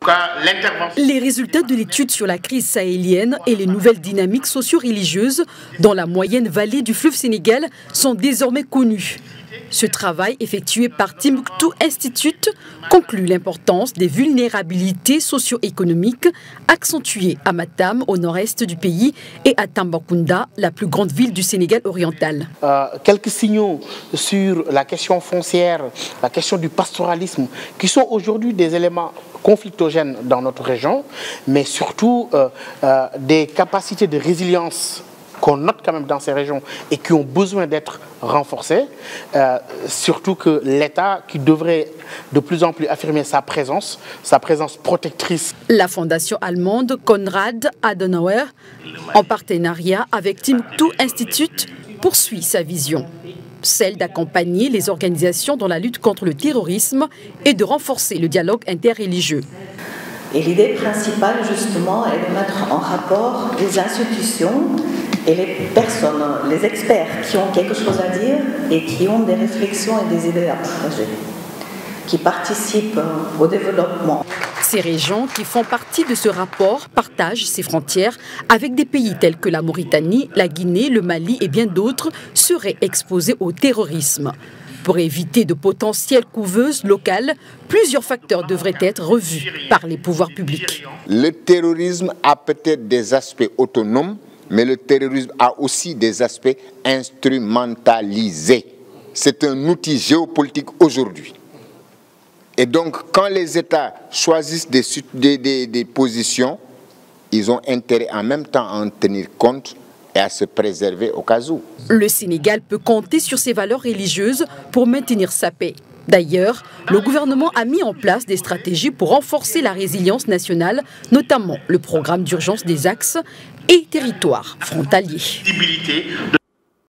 cas, l'intervention. Les résultats de l'étude sur la crise sahélienne et les nouvelles dynamiques socio-religieuses dans la moyenne vallée du fleuve Sénégal sont désormais connus. Ce travail effectué par Timbuktu Institute conclut l'importance des vulnérabilités socio-économiques accentuées à Matam, au nord-est du pays, et à Tambacounda, la plus grande ville du Sénégal oriental. Quelques signaux sur la question foncière, la question du pastoralisme, qui sont aujourd'hui des éléments conflictogènes dans notre région, mais surtout des capacités de résilience qu'on note quand même dans ces régions et qui ont besoin d'être renforcées, surtout que l'État qui devrait de plus en plus affirmer sa présence protectrice. La fondation allemande Konrad Adenauer, en partenariat avec Timbuktu Institute, poursuit sa vision, celle d'accompagner les organisations dans la lutte contre le terrorisme et de renforcer le dialogue interreligieux. Et l'idée principale, justement, est de mettre en rapport les institutions et les personnes, les experts qui ont quelque chose à dire et qui ont des réflexions et des idées à partager, qui participent au développement. Ces régions qui font partie de ce rapport partagent ses frontières avec des pays tels que la Mauritanie, la Guinée, le Mali et bien d'autres seraient exposés au terrorisme. Pour éviter de potentielles couveuses locales, plusieurs facteurs devraient être revus par les pouvoirs publics. Le terrorisme a peut-être des aspects autonomes, mais le terrorisme a aussi des aspects instrumentalisés. C'est un outil géopolitique aujourd'hui. Et donc, quand les États choisissent des positions, ils ont intérêt en même temps à en tenir compte et à se préserver au cas où. Le Sénégal peut compter sur ses valeurs religieuses pour maintenir sa paix. D'ailleurs, le gouvernement a mis en place des stratégies pour renforcer la résilience nationale, notamment le programme d'urgence des axes et territoires frontaliers.